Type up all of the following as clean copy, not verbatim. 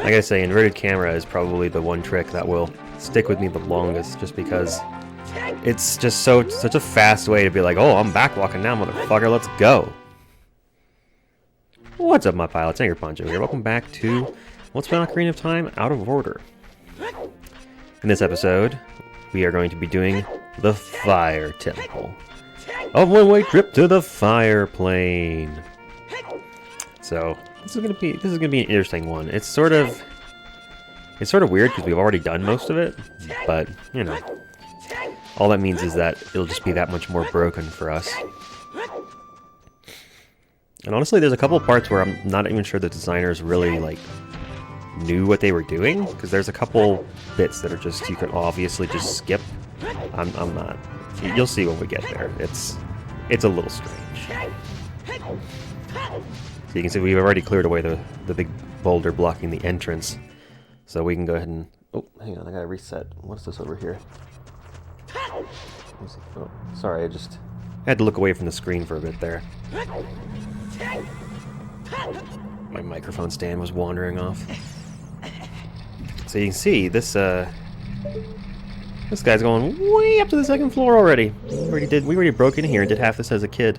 Like I say, inverted camera is probably the one trick that will stick with me the longest, just because it's just such a fast way to be like, oh, I'm back walking now, motherfucker, let's go. What's up, my pilots? Angryponcho here. Welcome back to Let's Play Ocarina of Time Out of Order. In this episode, we are going to be doing the Fire Temple. A one-way trip to the Fire Plane. So this is gonna be an interesting one. It's sort of weird because we've already done most of it, but you know, all that means is that it'll just be that much more broken for us. And honestly, there's a couple parts where I'm not even sure the designers really knew what they were doing, because there's a couple bits that are just you can obviously just skip. I'm not. You'll see when we get there. It's a little strange. So you can see we've already cleared away the big boulder blocking the entrance, so we can go ahead and. Oh, hang on, I gotta reset. What's this over here? Oh, sorry, I had to look away from the screen for a bit there. My microphone stand was wandering off. So you can see this guy's going way up to the second floor already. We already broke in here and did half this as a kid.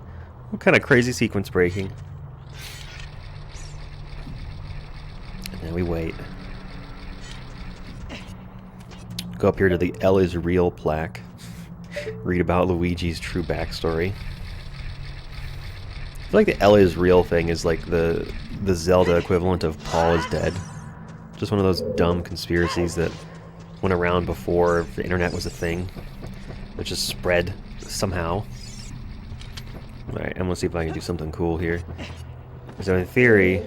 What kind of crazy sequence breaking? And then we wait. Go up here to the L is real plaque. Read about Luigi's true backstory. I feel like the L is real thing is like the Zelda equivalent of Paul is dead. Just one of those dumb conspiracies that went around before the internet was a thing. It just spread somehow. Alright, I'm gonna see if I can do something cool here. So in theory...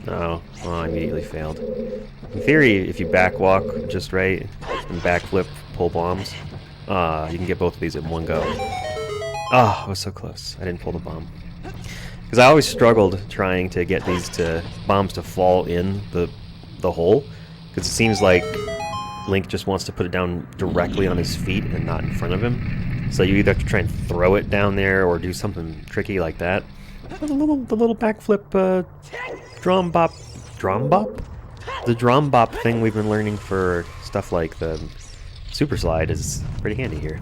Oh, well, I immediately failed. In theory, if you backwalk just right and backflip, pull bombs, you can get both of these in one go. Oh, I was so close. I didn't pull the bomb. Because I always struggled trying to get these bombs to fall in the hole. Because it seems like Link just wants to put it down directly on his feet and not in front of him. So you either have to try and throw it down there or do something tricky like that. The little backflip drum bop. The drum bop thing we've been learning for stuff like the Super Slide is pretty handy here.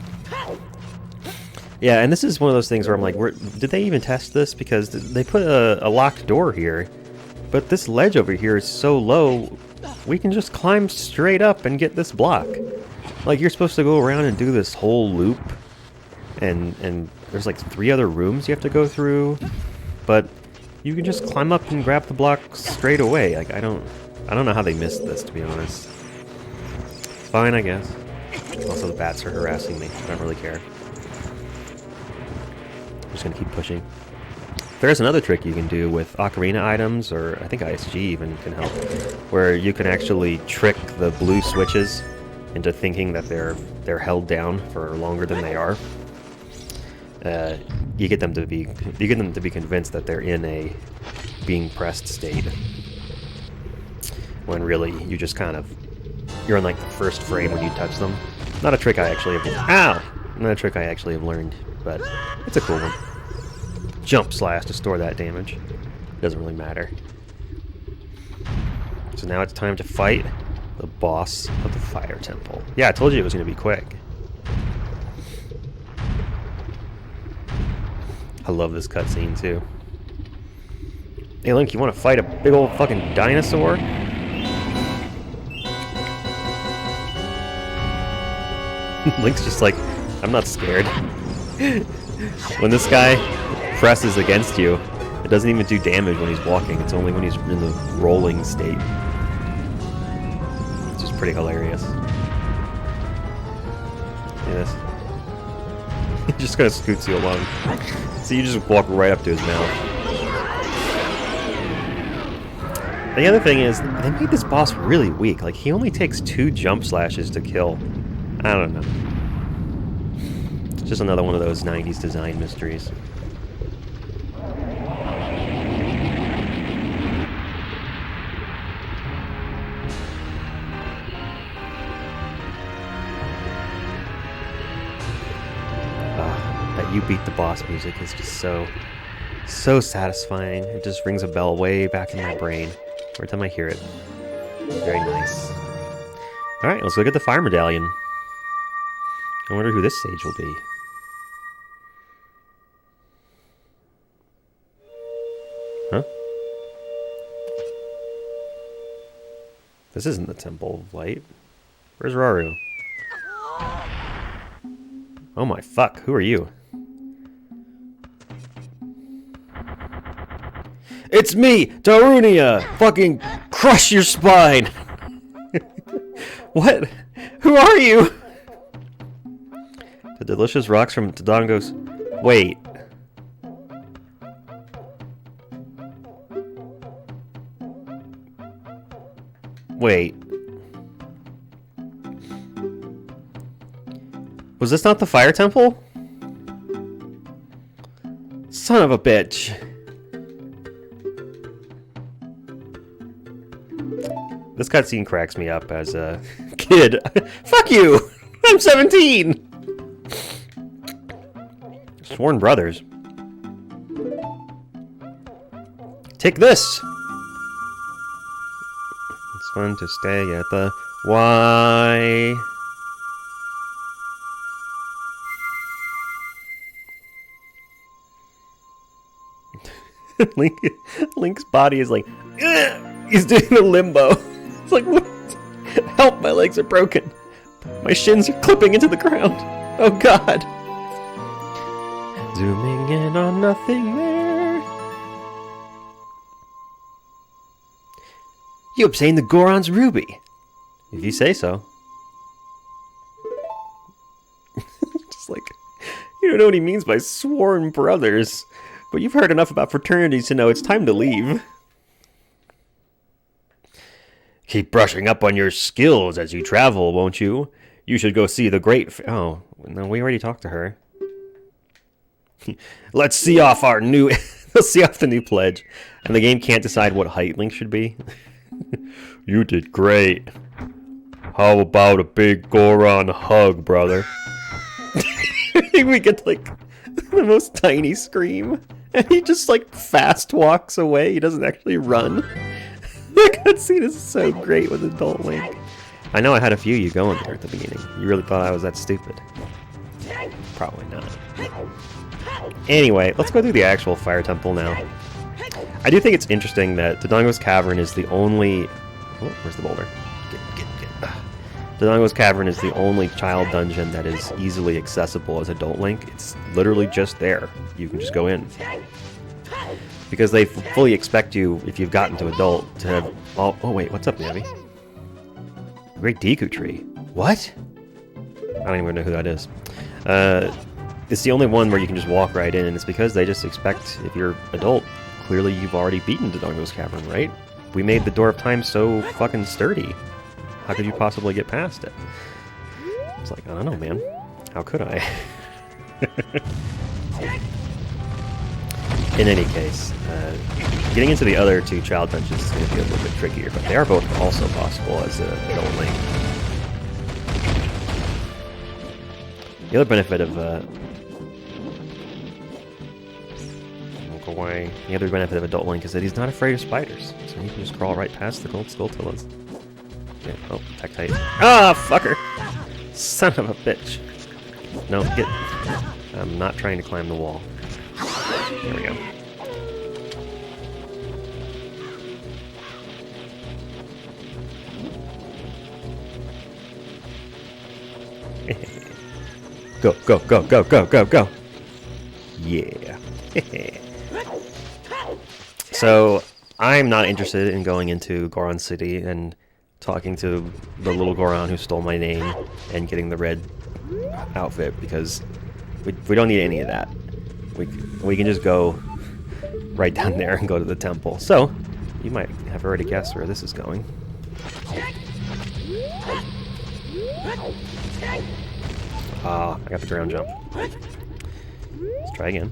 Yeah, and this is one of those things where I'm like, did they even test this? Because they put a locked door here, but this ledge over here is so low, we can just climb straight up and get this block. Like, you're supposed to go around and do this whole loop, and there's like 3 other rooms you have to go through, but you can just climb up and grab the block straight away. Like, I don't know how they missed this, to be honest. Fine, I guess. Also, the bats are harassing me. I don't really care. I'm just gonna keep pushing. There's another trick you can do with Ocarina items, or I think ISG even can help, where you can actually trick the blue switches into thinking that they're held down for longer than they are. You get them to be convinced that they're in a being pressed state, when really you just you're on like the first frame when you touch them. Not a trick I actually have learned, but it's a cool one. Jump slash to store that damage. Doesn't really matter. So now it's time to fight the boss of the Fire Temple. Yeah, I told you it was going to be quick. I love this cutscene too. Hey Link, you want to fight a big old fucking dinosaur? Link's just like, I'm not scared. When this guy presses against you, it doesn't even do damage when he's walking. It's only when he's in the rolling state. It's just pretty hilarious. See this? He just kind of scoots you along. So you just walk right up to his mouth. The other thing is, they made this boss really weak. Like, he only takes 2 jump slashes to kill. I don't know. It's just another one of those 90s design mysteries. That You Beat the Boss music is just so satisfying. It just rings a bell way back in my brain. Every time I hear it. Very nice. Alright, let's look at the fire medallion. I wonder who this sage will be. Huh? This isn't the Temple of Light. Where's Raru? Oh my fuck, who are you? It's me, Darunia! Fucking crush your spine! What? Who are you? The delicious rocks from Dodongo's... Wait. Wait. Was this not the fire temple? Son of a bitch. This cutscene cracks me up as a kid. Fuck you! I'm 17! Sworn brothers. Take this! It's fun to stay at the Y. Link's body is like, ugh! He's doing the limbo. It's like, what? Help, my legs are broken. My shins are clipping into the ground. Oh god. Zooming in on nothing there. You obtained the Goron's ruby. If you say so. Just like, you don't know what he means by sworn brothers. But you've heard enough about fraternities to know it's time to leave. Keep brushing up on your skills as you travel, won't you? You should go see the great... Oh, no, we already talked to her. Let's see off our new... Let's see off the new pledge. And the game can't decide what height Link should be. You did great. How about a big Goron hug, brother? We get, like, the most tiny scream. And he just, like, fast walks away. He doesn't actually run. That cutscene is so great with adult Link. I know I had a few you going there at the beginning. You really thought I was that stupid. Probably not. Anyway, let's go through the actual fire temple now. I do think it's interesting that Dodongo's Cavern is the only... Oh, where's the boulder? Get. Dodongo's Cavern is the only child dungeon that is easily accessible as adult Link. It's literally just there. You can just go in. Because they fully expect you, if you've gotten to adult, to have... Oh wait, what's up, Navi? Great Deku Tree. What? I don't even know who that is. It's the only one where you can just walk right in, and it's because they just expect, if you're adult, clearly you've already beaten Dodongo's Cavern, right? We made the Door of Time so fucking sturdy. How could you possibly get past it? It's like, I don't know, man. How could I? In any case, getting into the other two child dungeons is going to be a little bit trickier, but they are both also possible as an adult Link. The other benefit of walk away. The other benefit of adult Link is that he's not afraid of spiders, so he can just crawl right past the gold skulltulas. Yeah, oh, Tectite. Ah, fucker! Son of a bitch. No, get... I'm not trying to climb the wall. There we go. Go, go, go, go, go, go, go! Yeah. So, I'm not interested in going into Goron City and talking to the little Goron who stole my name and getting the red outfit, because we don't need any of that. We can just go right down there and go to the temple. So, you might have already guessed where this is going. Ah, I got the ground jump. Let's try again.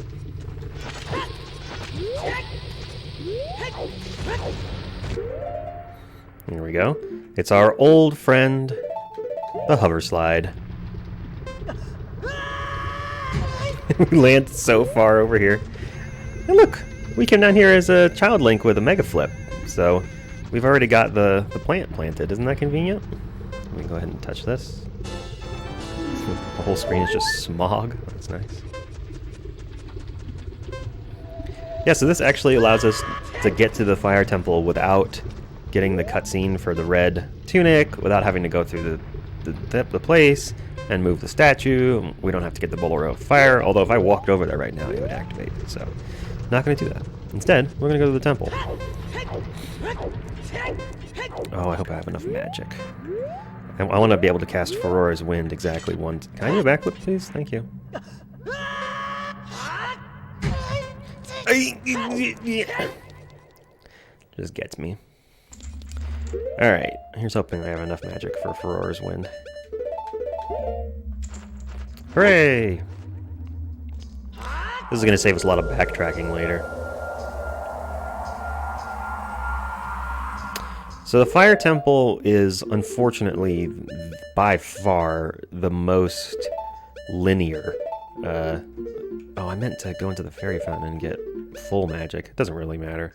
Here we go. It's our old friend, the hover slide. We land so far over here. And look, we came down here as a child Link with a mega flip. So we've already got the plant planted. Isn't that convenient? Let me go ahead and touch this. The whole screen is just smog. That's nice. Yeah, so this actually allows us to get to the fire temple without getting the cutscene for the red tunic, without having to go through the place and move the statue. We don't have to get the Bolero of Fire, although if I walked over there right now, it would activate. So, not going to do that. Instead, we're going to go to the temple. Oh, I hope I have enough magic. I want to be able to cast Furora's Wind exactly once. Can I do a backflip, please? Thank you. Just gets me. Alright, here's hoping I have enough magic for Furora's Wind. Hooray! This is going to save us a lot of backtracking later. So the Fire Temple is, unfortunately, by far the most linear. Oh, I meant to go into the Fairy Fountain and get full magic. It doesn't really matter.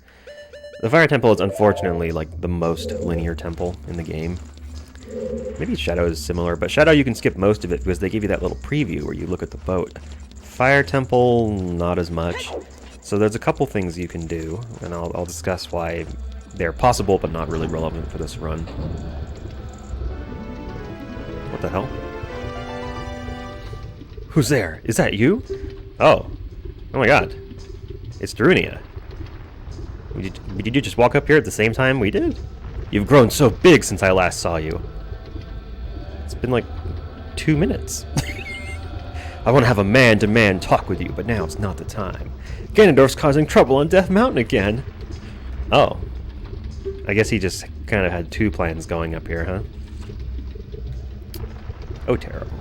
The Fire Temple is, unfortunately, like the most linear temple in the game. Maybe Shadow is similar, but Shadow you can skip most of it because they give you that little preview where you look at the boat. Fire Temple, not as much. So there's a couple things you can do, and I'll discuss why they're possible but not really relevant for this run. What the hell? Who's there? Is that you? Oh. Oh my god. It's Darunia. Did you just walk up here at the same time we did? You've grown so big since I last saw you. It's been like 2 minutes. I want to have a man-to-man talk with you, but now it's not the time. Ganondorf's causing trouble on Death Mountain again. Oh. I guess he just kind of had two plans going up here, huh? Oh, terrible.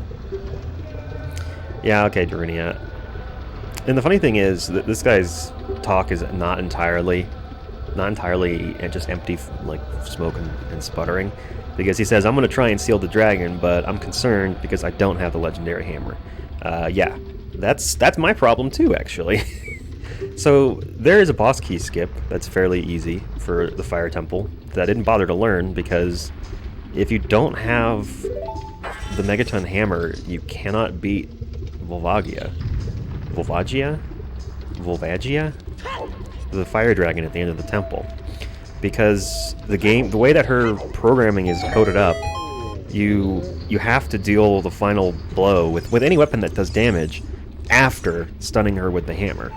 Yeah, okay, Darunia. And the funny thing is that this guy's talk is not entirely just empty, like, smoke and sputtering. Because he says, I'm going to try and seal the dragon, but I'm concerned because I don't have the legendary hammer. Yeah, that's my problem too, actually. So there is a boss key skip that's fairly easy for the Fire Temple that I didn't bother to learn because if you don't have the Megaton hammer, you cannot beat Volvagia? The fire dragon at the end of the temple. Because the way that her programming is coded up, you have to deal the final blow with any weapon that does damage after stunning her with the hammer.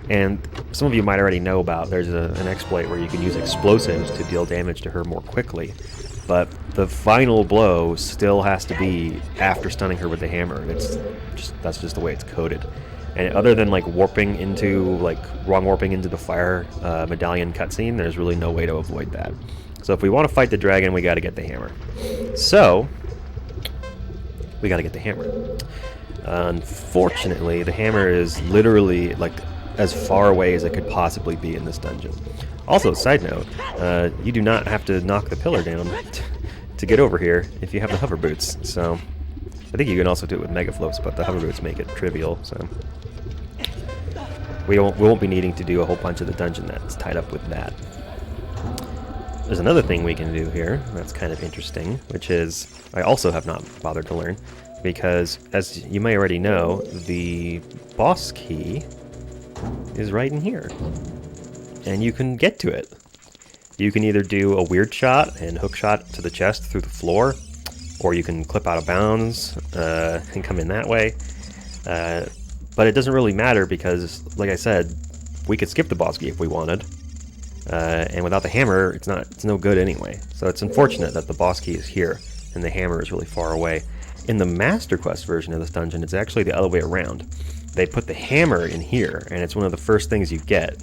And some of you might already know about, there's an exploit where you can use explosives to deal damage to her more quickly. But the final blow still has to be after stunning her with the hammer. That's just the way it's coded. And other than like wrong warping into the fire medallion cutscene, there's really no way to avoid that. So if we want to fight the dragon, we got to get the hammer. So we got to get the hammer. Unfortunately, the hammer is literally like as far away as it could possibly be in this dungeon. Also, side note, you do not have to knock the pillar down to get over here if you have the hover boots. So I think you can also do it with mega flips, but the hover boots make it trivial. So we won't be needing to do a whole bunch of the dungeon that's tied up with that. There's another thing we can do here that's kind of interesting, which is I also have not bothered to learn, because as you may already know, the boss key is right in here, and you can get to it. You can either do a weird shot and hook shot to the chest through the floor, or you can clip out of bounds and come in that way. But it doesn't really matter because, like I said, we could skip the boss key if we wanted. And without the hammer, it's no good anyway. So it's unfortunate that the boss key is here and the hammer is really far away. In the Master Quest version of this dungeon, it's actually the other way around. They put the hammer in here, and it's one of the first things you get.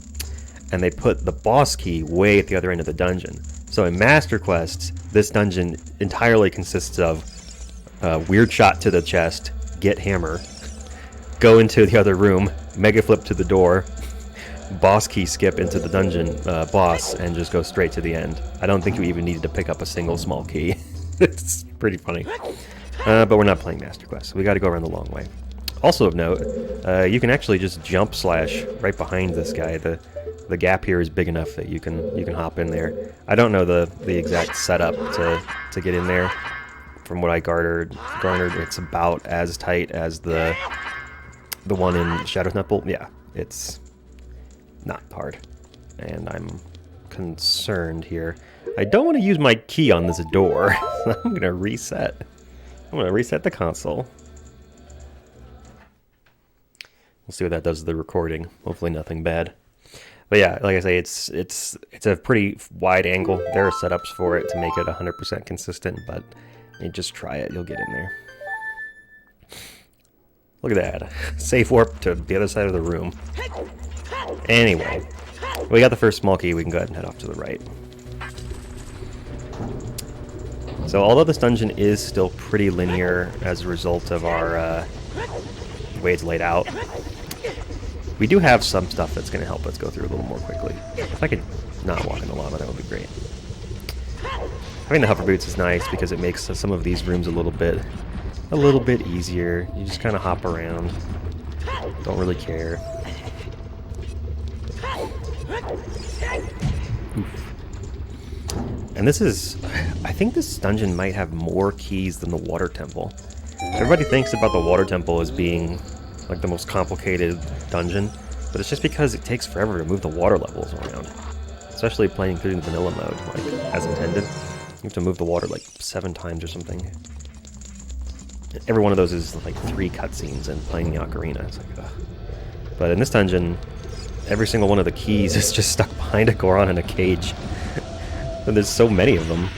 And they put the boss key way at the other end of the dungeon. So in Master Quest, this dungeon entirely consists of weird shot to the chest, get hammer, go into the other room, mega flip to the door, boss key skip into the dungeon boss, and just go straight to the end. I don't think you even needed to pick up a single small key. It's pretty funny. But we're not playing Master Quest, so we got to go around the long way. Also of note, you can actually just jump slash right behind this guy. The the gap here is big enough that you can hop in there. I don't know the exact setup to get in there. From what I garnered, it's about as tight as the one in Shadow's Temple. Yeah, it's not hard, and I'm concerned here. I don't want to use my key on this door. I'm gonna reset. I'm gonna reset the console. We'll see what that does to the recording. Hopefully nothing bad. But yeah, like I say, it's a pretty wide angle. There are setups for it to make it 100% consistent, but you just try it, you'll get in there. Look at that. Safe warp to the other side of the room. Anyway, we got the first small key, we can go ahead and head off to the right. So although this dungeon is still pretty linear as a result of our the way it's laid out, we do have some stuff that's going to help us go through a little more quickly. If I could not walk in the lava, that would be great. Having the hover boots is nice because it makes some of these rooms a little bit easier. You just kind of hop around. Don't really care. Oof. And this is... I think this dungeon might have more keys than the water temple. Everybody thinks about the water temple as being like the most complicated dungeon, but it's just because it takes forever to move the water levels around. Especially playing through the vanilla mode, like as intended. You have to move the water like 7 times or something. Every one of those is like 3 cutscenes and playing the Ocarina. It's like, ugh. But in this dungeon, every single one of the keys is just stuck behind a Goron in a cage. And there's so many of them.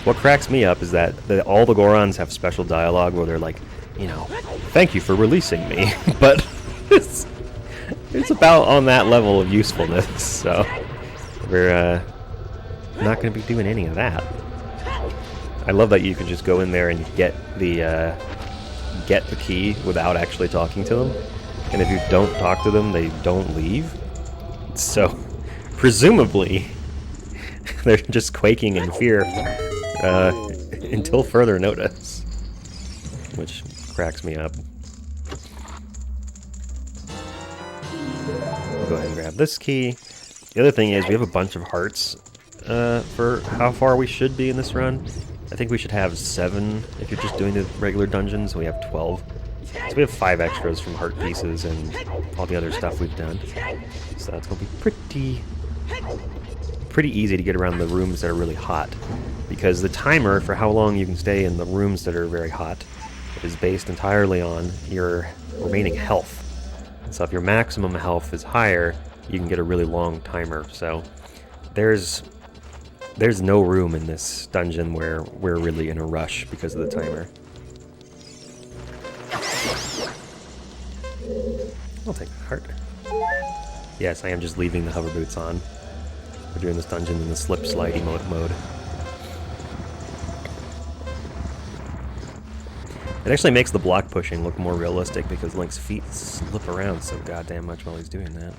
What cracks me up is that all the Gorons have special dialogue where they're like, you know, thank you for releasing me. But it's about on that level of usefulness, so we're not going to be doing any of that. I love that you can just go in there and get the key without actually talking to them. And if you don't talk to them, they don't leave. So, presumably, they're just quaking in fear until further notice, which cracks me up. I'll go ahead and grab this key. The other thing is we have a bunch of hearts for how far we should be in this run. I think we should have 7 if you're just doing the regular dungeons. We have 12. So we have 5 extras from heart pieces and all the other stuff we've done. So that's going to be pretty easy to get around the rooms that are really hot, because the timer for how long you can stay in the rooms that are very hot is based entirely on your remaining health. So if your maximum health is higher, you can get a really long timer. So there's no room in this dungeon where we're really in a rush because of the timer. I'll take the heart. Yes, I am just leaving the hover boots on. We're doing this dungeon in the slip slidey mode. It actually makes the block pushing look more realistic because Link's feet slip around so goddamn much while he's doing that.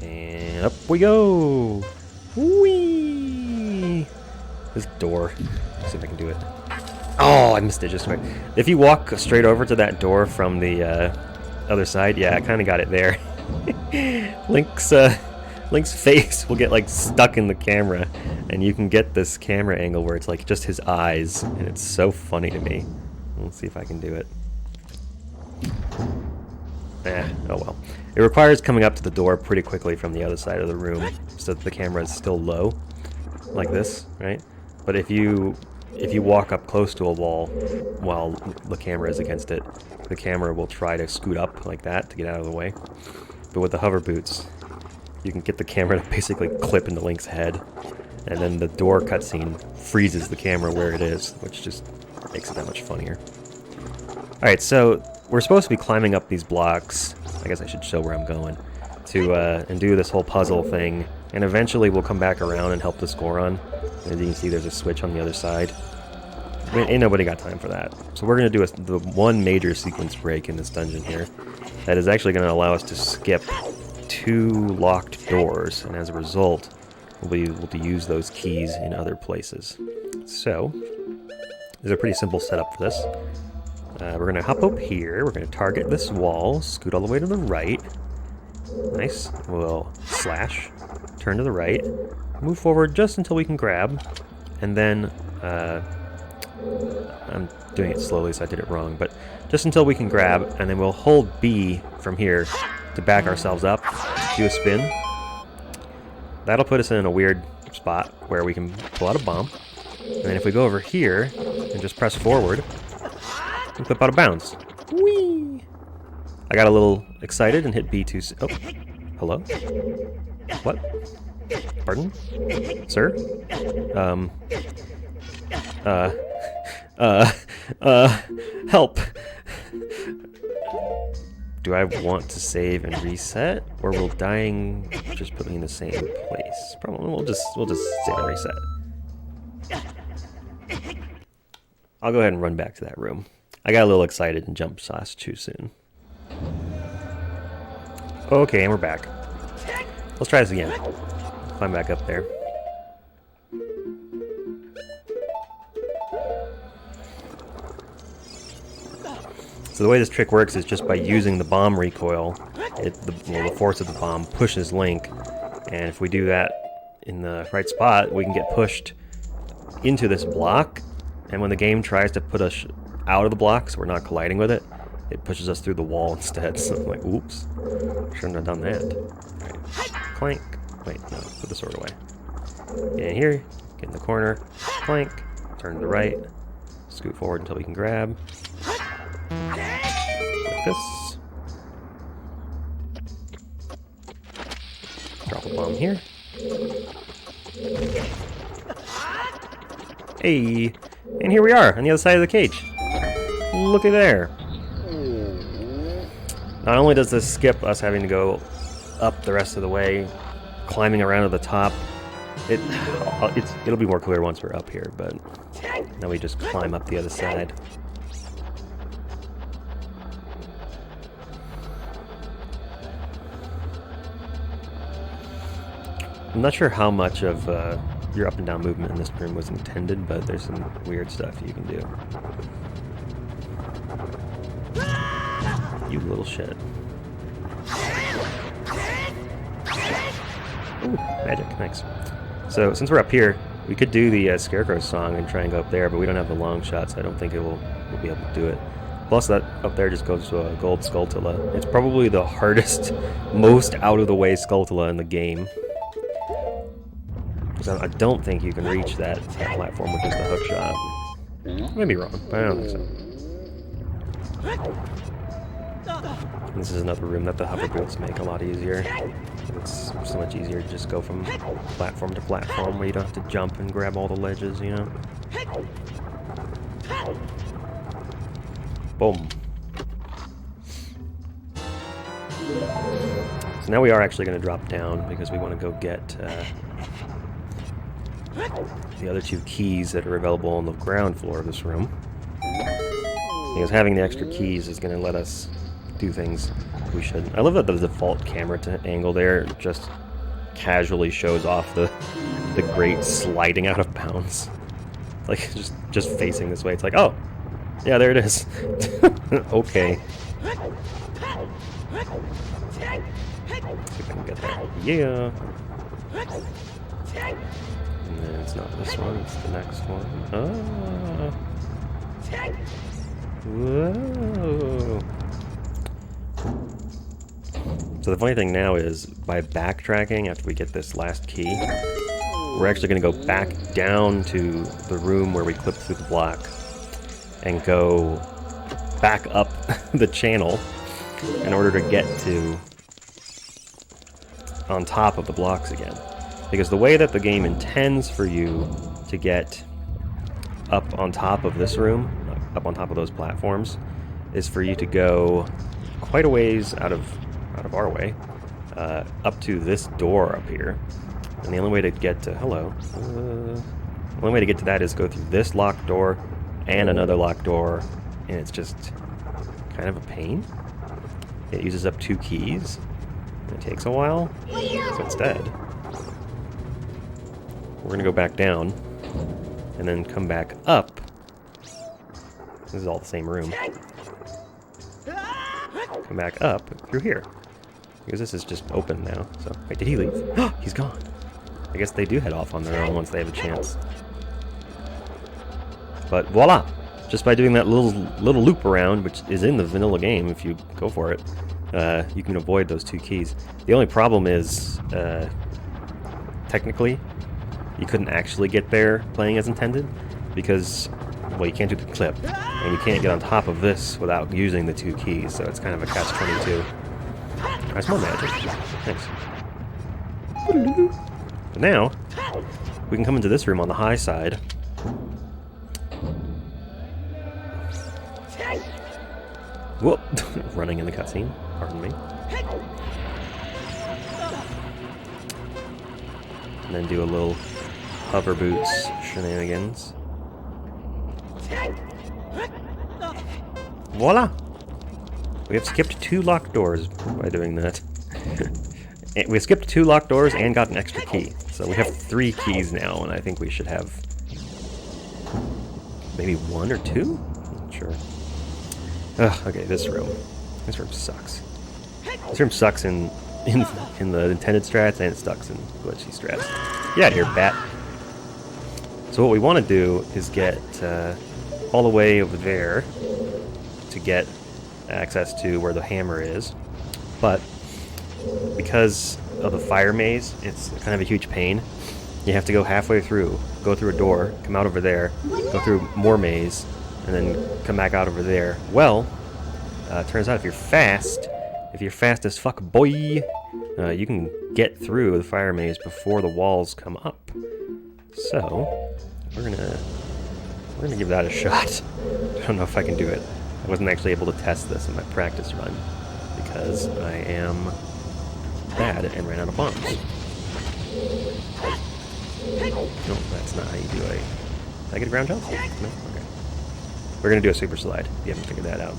And up we go! Whee! This door. Let's see if I can do it. Oh, I missed it just right. If you walk straight over to that door from the other side, yeah, I kind of got it there. Link's face will get like stuck in the camera, and you can get this camera angle where it's like just his eyes, and it's so funny to me. Let's see if I can do it. Oh well. It requires coming up to the door pretty quickly from the other side of the room so that the camera is still low, like this, right? But if you walk up close to a wall while the camera is against it, the camera will try to scoot up like that to get out of the way. But with the hover boots, you can get the camera to basically clip into Link's head, and then the door cutscene freezes the camera where it is, which just makes it that much funnier. Alright, so we're supposed to be climbing up these blocks. I guess I should show where I'm going. And do this whole puzzle thing, and eventually we'll come back around and help this Goron. As you can see, there's a switch on the other side. I mean, ain't nobody got time for that. So we're going to do the one major sequence break in this dungeon here that is actually going to allow us to skip 2 locked doors, and as a result, we'll be able to use those keys in other places. So, there's a pretty simple setup for this. We're going to hop up here. We're going to target this wall, scoot all the way to the right. Nice. We'll slash, turn to the right, move forward just until we can grab, and then I'm doing it slowly, so I did it wrong, but just until we can grab, and then we'll hold B from here to back ourselves up, do a spin. That'll put us in a weird spot where we can pull out a bomb, and then if we go over here and just press forward, we flip out of bounds. Whee! I got a little excited and hit B too soon. Oh, hello? What? Pardon? Sir? Help! Do I want to save and reset, or will dying just put me in the same place? Probably we'll just save and reset. I'll go ahead and run back to that room. I got a little excited and jumped sauce too soon. Okay, and we're back. Let's try this again. Climb back up there. So the way this trick works is just by using the bomb recoil, the force of the bomb pushes Link, and if we do that in the right spot, we can get pushed into this block, and when the game tries to put us out of the block so we're not colliding with it, it pushes us through the wall instead. So I'm like, oops, shouldn't have done that. Alright, clank. Wait, no, put the sword away. Get in here, get in the corner, clank, turn to the right, scoot forward until we can grab. Like this. Drop a bomb here. Hey! And here we are, on the other side of the cage. Looky there. Not only does this skip us having to go up the rest of the way, climbing around to the top, it'll be more clear once we're up here, but now we just climb up the other side. I'm not sure how much of your up and down movement in this room was intended, but there's some weird stuff you can do. You little shit. Ooh, magic, nice. So since we're up here, we could do the Scarecrow song and try and go up there, but we don't have the long shot, so I don't think we'll be able to do it. Plus that up there just goes to a gold Skulltula. It's probably the hardest, most out-of-the-way Skulltula in the game. So I don't think you can reach that platform with just a hook shot. I may be wrong, but I don't think so. This is another room that the hover boots make a lot easier. It's so much easier to just go from platform to platform where you don't have to jump and grab all the ledges, you know? Boom. So now we are actually going to drop down because we want to go get the other two keys that are available on the ground floor of this room. Because having the extra keys is going to let us do things we shouldn't. I love that the default camera angle there just casually shows off the grate sliding out of bounds. Like, just facing this way. It's like, oh, yeah, there it is. Okay. See if I can get there. Yeah. And then it's not this one, it's the next one. Oh. Whoa. So the funny thing now is, by backtracking after we get this last key, we're actually going to go back down to the room where we clipped through the block and go back up the channel in order to get to on top of the blocks again. Because the way that the game intends for you to get up on top of this room, up on top of those platforms, is for you to go quite a ways out of our way, up to this door up here. And the only way to get to, the only way to get to that is go through this locked door and another locked door, and it's just kind of a pain. It uses up 2 keys, and it takes a while, so instead, we're gonna go back down, and then come back up. This is all the same room. come back up through here. Because this is just open now. So, wait, did he leave? He's gone. I guess they do head off on their own once they have a chance. But voila! Just by doing that little loop around, which is in the vanilla game if you go for it, you can avoid those 2 keys. The only problem is, technically, you couldn't actually get there playing as intended, because, well, you can't do the clip, and you can't get on top of this without using the 2 keys, so it's kind of a catch-22. That's more magic. Thanks. But now, we can come into this room on the high side. Whoop! Running in the cutscene. Pardon me. And then do a little hover boots shenanigans. Voila! We have skipped 2 locked doors by doing that. We skipped 2 locked doors and got an extra key. So we have 3 keys now, and I think we should have maybe 1 or 2? Not sure. Ugh, okay, this room. This room sucks. This room sucks in the intended strats, and it sucks in glitchy strats. Get out of here, bat. So what we want to do is get all the way over there to get access to where the hammer is. But because of the fire maze, it's kind of a huge pain. You have to go halfway through, go through a door, come out over there, go through more maze, and then come back out over there. Well, turns out if you're fast as fuck, boy, you can get through the fire maze before the walls come up. So, we're gonna give that a shot. I don't know if I can do it. I wasn't actually able to test this in my practice run because I am bad and ran out of bombs. No, that's not how you do a... Did I get a ground jump? No? Okay. We're gonna do a super slide, if you haven't figured that out.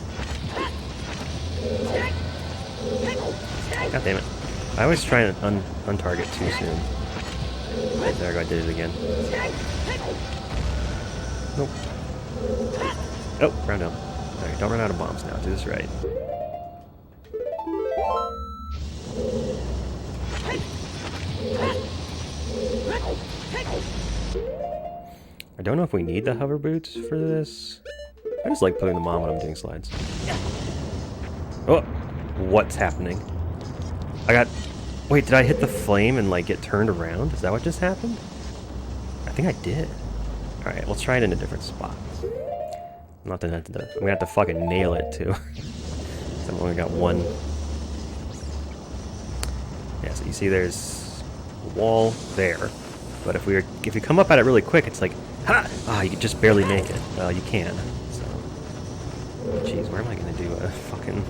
God damn it. I always try and untarget too soon. Right there, I did it again. Nope. Oh, ground jump. Alright, don't run out of bombs now. Do this right. I don't know if we need the hover boots for this. I just like putting them on when I'm doing slides. Oh! What's happening? Wait, did I hit the flame and, like, get turned around? Is that what just happened? I think I did. Alright, let's try it in a different spot. I'm gonna have to fucking nail it, too. I've only got 1. Yeah, so you see there's a wall there. But if you come up at it really quick, it's like, ha! Ah, you can just barely make it. Well, you can. So, jeez, where am I gonna do a fucking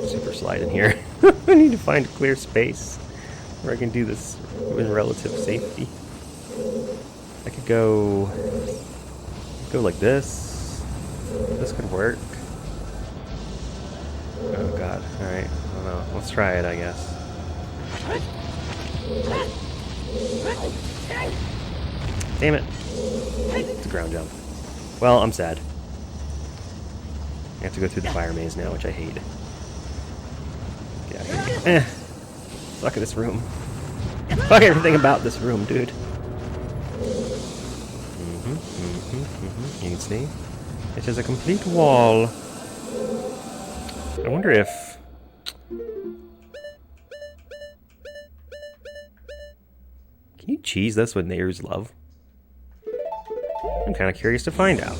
super slide in here? I need to find a clear space where I can do this in relative safety. I could go like this. This could work. Oh god. Alright. I don't know. Let's try it, I guess. Damn it. It's a ground jump. Well, I'm sad. I have to go through the fire maze now, which I hate. Get out of here. Fuck this room. Fuck everything about this room, dude. You can see? It is a complete wall. I wonder if... Can you cheese this with Nehru's love? I'm kind of curious to find out.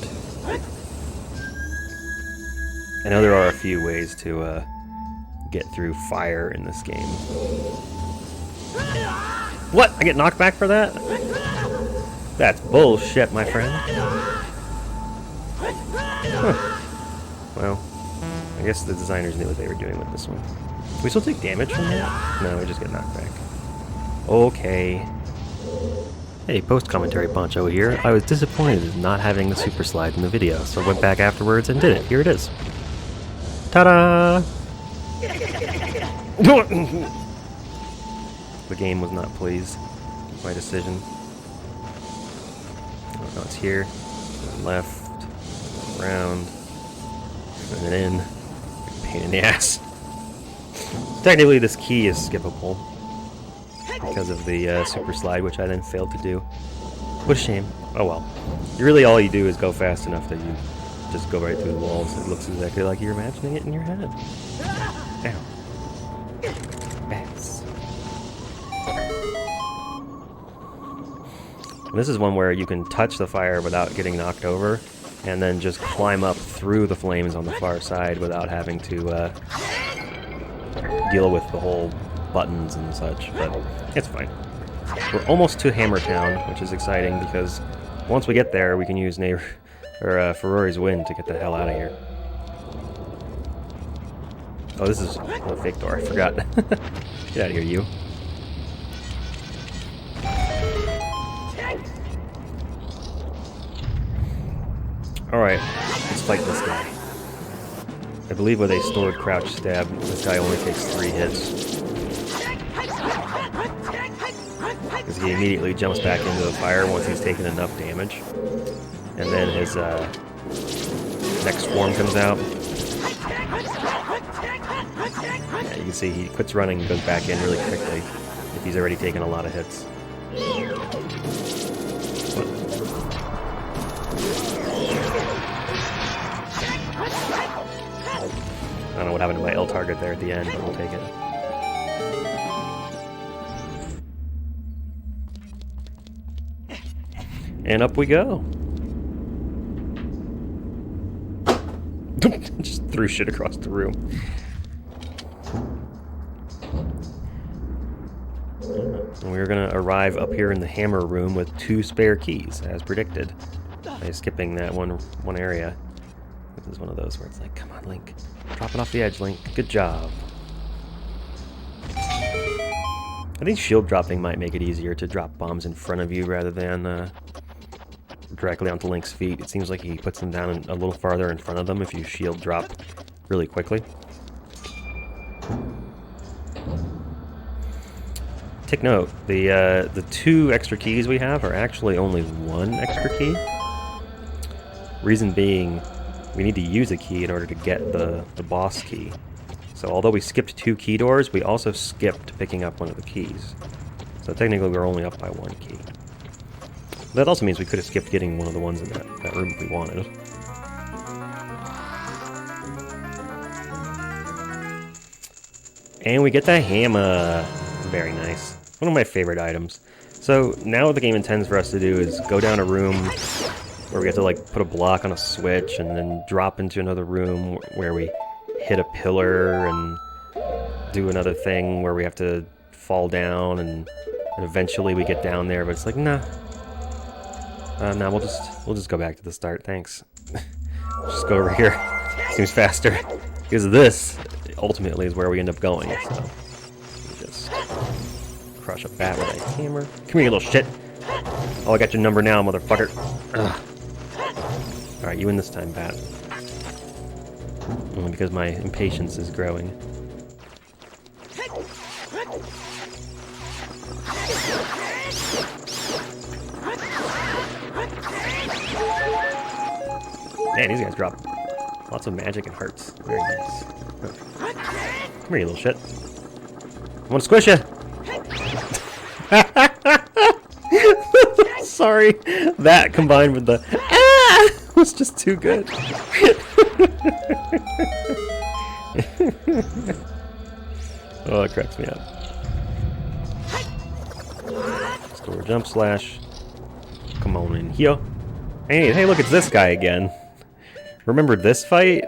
I know there are a few ways to get through fire in this game. What? I get knocked back for that? That's bullshit, my friend. Huh. Well, I guess the designers knew what they were doing with this one. Do we still take damage from that? No, we just get knocked back. Okay. Hey, post-commentary Poncho here. I was disappointed in not having the super slide in the video, so I went back afterwards and did it. Here it is. Ta-da! The game was not pleased with my decision. Oh, no, it's here. Left. Around. and then in. Pain in the ass. Technically, this key is skippable because of the super slide, which I then failed to do. What a shame. Oh well. Really, all you do is go fast enough that you just go right through the walls. It looks exactly like you're imagining it in your head. Ow. Bats. And this is one where you can touch the fire without getting knocked over, and then just climb up through the flames on the far side without having to deal with the whole buttons and such, but it's fine. We're almost to Hammer Town, which is exciting because once we get there, we can use Ferrari's Wind to get the hell out of here. Oh, this is a fake door, I forgot. Get out of here, you. Alright, let's fight this guy. I believe with a stored crouch stab, this guy only takes 3 hits. Because he immediately jumps back into the fire once he's taken enough damage. And then his next swarm comes out. Yeah, you can see he quits running and goes back in really quickly if he's already taken a lot of hits. I don't know what happened to my L target there at the end, but we'll take it. And up we go. Just threw shit across the room. And we're gonna arrive up here in the hammer room with 2 spare keys, as predicted. By skipping that one area. This is one of those where it's like, come on, Link. Drop it off the edge, Link. Good job. I think shield dropping might make it easier to drop bombs in front of you rather than directly onto Link's feet. It seems like he puts them down a little farther in front of them if you shield drop really quickly. Take note, the 2 extra keys we have are actually only 1 extra key. Reason being, we need to use a key in order to get the boss key. So although we skipped 2 key doors, we also skipped picking up one of the keys. So technically we're only up by 1 key. That also means we could have skipped getting one of the ones in that room if we wanted. And we get the hammer. Very nice. One of my favorite items. So now what the game intends for us to do is go down a room where we have to like put a block on a switch and then drop into another room where we hit a pillar and do another thing where we have to fall down and eventually we get down there, but it's like, nah. Nah, we'll just go back to the start, thanks. Just go over here. Seems faster. Because this ultimately is where we end up going, so we just crush a bat with a hammer. Come here, you little shit. Oh, I got your number now, motherfucker. Ugh. Alright, you win this time, bat. Only because my impatience is growing. Man, these guys drop lots of magic and hearts. Very nice. Come here, you little shit. I want to squish you! Sorry. That combined with the ah was just too good. Oh, it cracks me up. Store jump slash. Come on in here. Hey, look, it's this guy again. Remember this fight?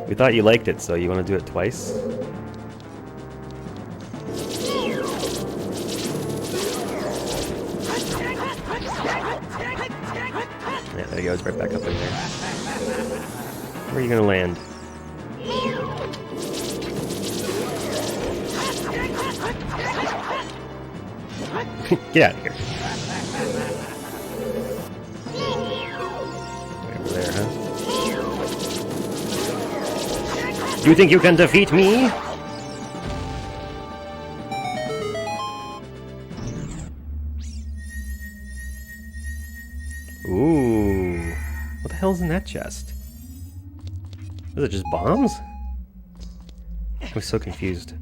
We thought you liked it, so you want to do it twice? Yeah, there he goes, right back up in there. Where are you gonna land? Get out of here. Over there, huh? Do you think you can defeat me? Ooh. What the hell's in that chest? Is it just bombs? I was so confused.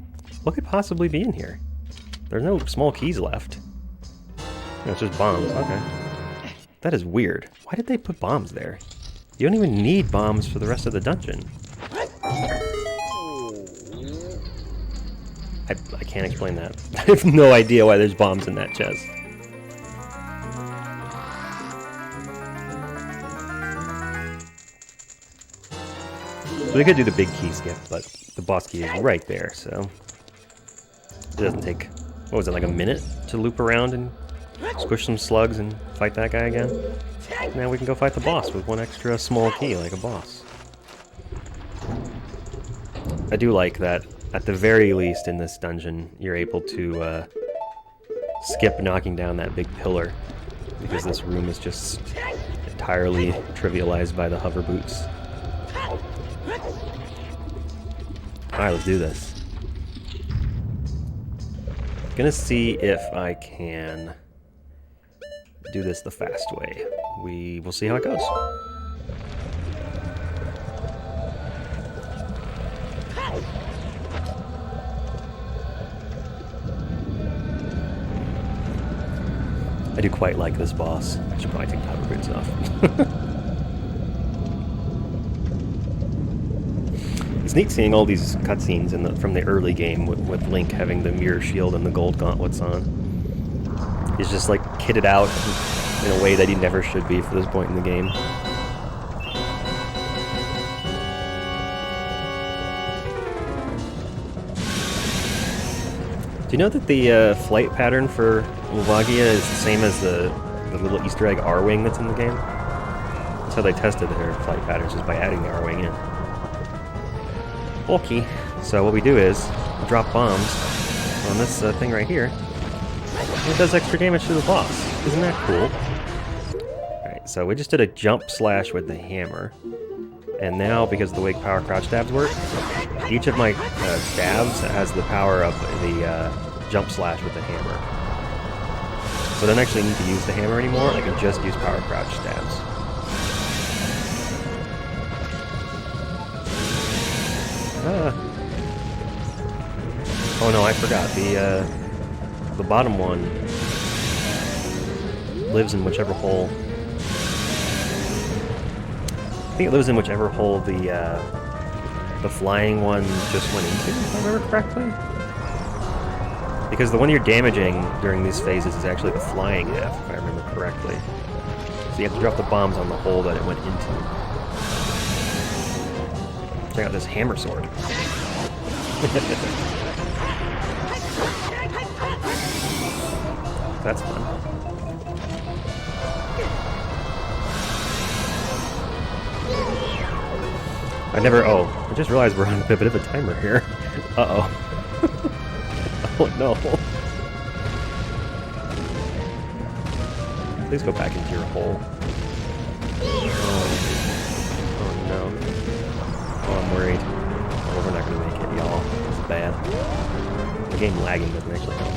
What could possibly be in here? There's no small keys left. No, it's just bombs. Okay. That is weird. Why did they put bombs there? You don't even need bombs for the rest of the dungeon. I can't explain that. I have no idea why there's bombs in that chest. So we could do the big key skip, but the boss key is right there, so it doesn't take, what was it, like a minute to loop around and squish some slugs and fight that guy again? Now we can go fight the boss with one extra small key like a boss. I do like that, at the very least in this dungeon, you're able to skip knocking down that big pillar, because this room is just entirely trivialized by the hover boots. Alright, let's do this. Gonna see if I can do this the fast way. We will see how it goes. I do quite like this boss. I should probably take the hover boots off. It's neat seeing all these cutscenes from the early game with Link having the mirror shield and the gold gauntlets on. He's just like kitted out in a way that he never should be for this point in the game. Do you know that the flight pattern for Ulvagia is the same as the little Easter egg R-Wing that's in the game? That's how they tested their flight patterns, is by adding the R-Wing in. Okay, so what we do is drop bombs on this thing right here. And it does extra damage to the boss. Isn't that cool? Alright, so we just did a jump slash with the hammer. And now, because of the way power crouch stabs work, each of my stabs has the power of the jump slash with the hammer. So I don't actually need to use the hammer anymore, I can just use power crouch stabs. Oh no, I forgot. The bottom one lives in whichever hole. I think it lives in whichever hole the flying one just went into, if I remember correctly. Because the one you're damaging during these phases is actually the flying F, if I remember correctly. So you have to drop the bombs on the hole that it went into. Check out this hammer sword. That's fun. I just realized we're on a bit of a timer here. Uh-oh. Oh no. Please go back into your hole. Oh no. Oh, I'm worried. Oh, we're not gonna make it, y'all. This is bad. The game lagging doesn't actually help.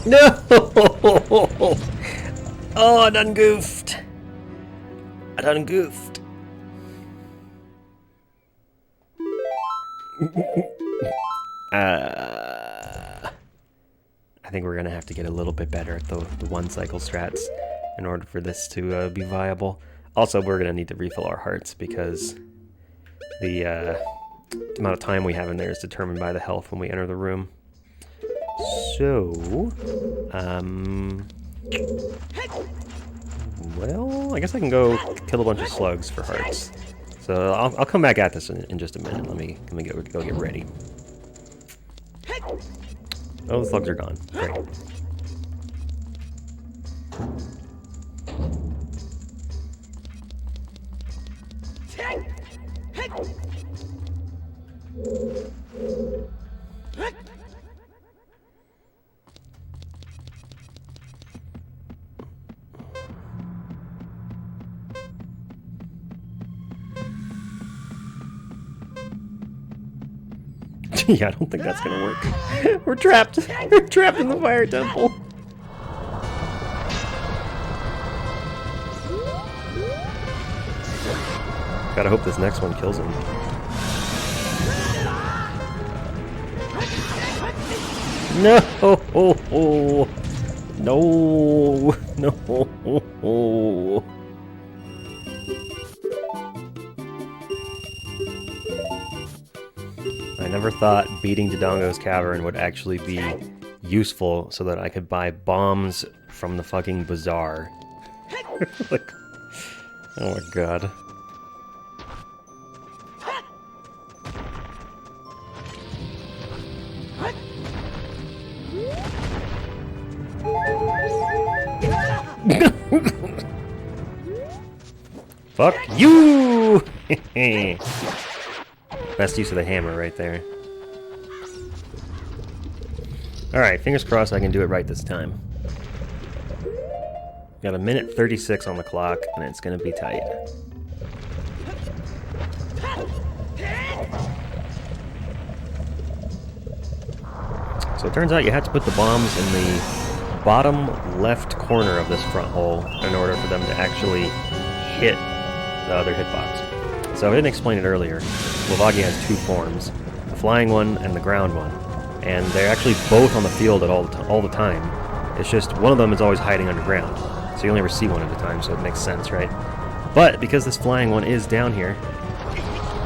No! Oh, I done goofed. I done goofed. I think we're gonna have to get a little bit better at the one cycle strats in order for this to be viable. Also, we're gonna need to refill our hearts because the amount of time we have in there is determined by the health when we enter the room. So, well, I guess I can go kill a bunch of slugs for hearts. So I'll come back at this in just a minute. Let me go get ready. Oh, the slugs are gone. Great. Yeah, I don't think that's gonna work. We're trapped. We're trapped in the fire temple. Gotta hope this next one kills him. No! No! No! I never thought beating Dodongo's Cavern would actually be useful so that I could buy bombs from the fucking bazaar. Like, oh my god. Fuck you! Best use of the hammer right there. Alright, fingers crossed I can do it right this time. Got a minute 36 on the clock, and it's gonna be tight. So it turns out you have to put the bombs in the bottom left corner of this front hole in order for them to actually hit the other hitbox. So I didn't explain it earlier. Lavagi has two forms, the flying one and the ground one. And they're actually both on the field at all the time. It's just one of them is always hiding underground. So you only ever see one at a time, so it makes sense, right? But because this flying one is down here,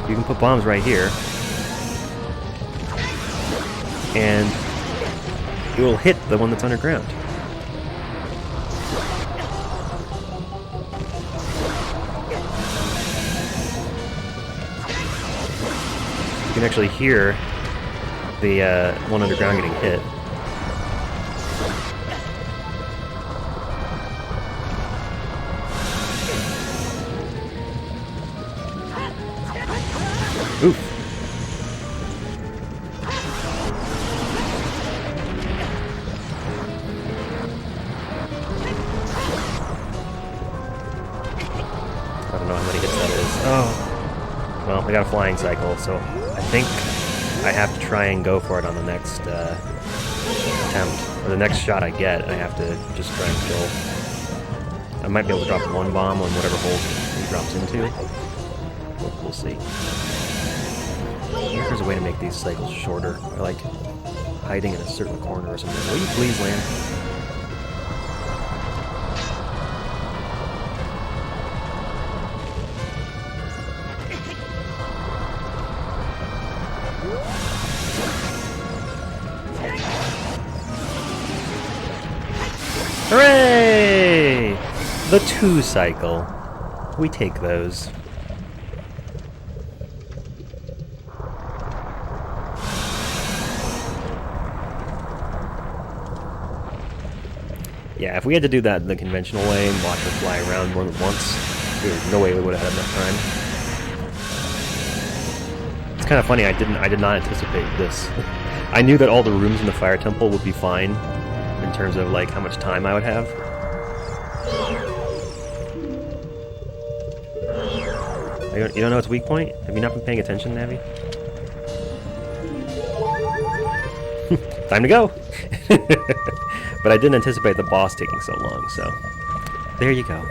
you can put bombs right here. And it will hit the one that's underground. You can actually hear the one underground getting hit. Oof. I don't know how many hits that is. Oh. Well, I got a flying cycle, so I think I have to try and go for it on the next attempt. Or the next shot I get, I have to just try and kill. I might be able to drop one bomb on whatever hole he drops into. We'll see. I wonder if there's a way to make these cycles shorter. Or like hiding in a certain corner or something. Will you please land? Hooray! The 2 cycle. We take those. Yeah, if we had to do that the conventional way and watch her fly around more than once, there's no way we would have had enough time. It's kind of funny, I did not anticipate this. I knew that all the rooms in the fire temple would be fine in terms of like how much time I would have. You don't know its weak point? Have you not been paying attention, Navi? Time to go! But I didn't anticipate the boss taking so long, so there you go.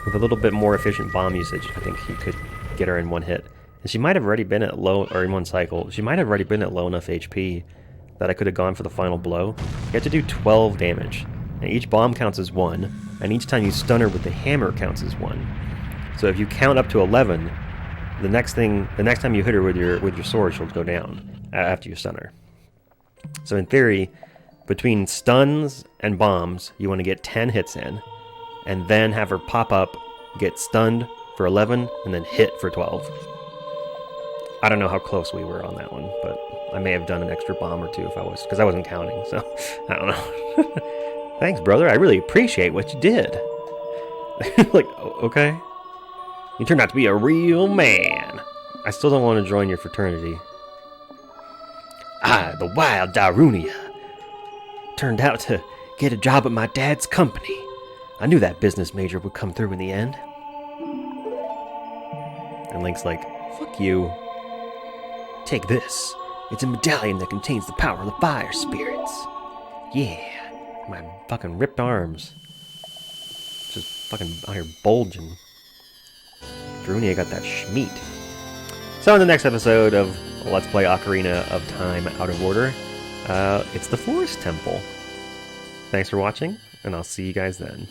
With a little bit more efficient bomb usage, I think you could get her in one hit. And she might have already been at low, or in one cycle, she might have already been at low enough HP that I could have gone for the final blow. You have to do 12 damage, and each bomb counts as 1, and each time you stun her with the hammer counts as 1. So if you count up to 11, the next time you hit her with your sword, she'll go down after you stun her. So in theory, between stuns and bombs, you want to get 10 hits in, and then have her pop up, get stunned for 11, and then hit for 12. I don't know how close we were on that one, but I may have done an extra bomb or two if I was, because I wasn't counting, so I don't know. Thanks, brother. I really appreciate what you did. Like, okay. You turned out to be a real man. I still don't want to join your fraternity. I, the wild Darunia, turned out to get a job at my dad's company. I knew that business major would come through in the end. And Link's like, fuck you. Take this. It's a medallion that contains the power of the fire spirits. Yeah, my fucking ripped arms. Just fucking out here bulging. Drunia got that schmeat. So in the next episode of Let's Play Ocarina of Time Out of Order, it's the Forest Temple. Thanks for watching, and I'll see you guys then.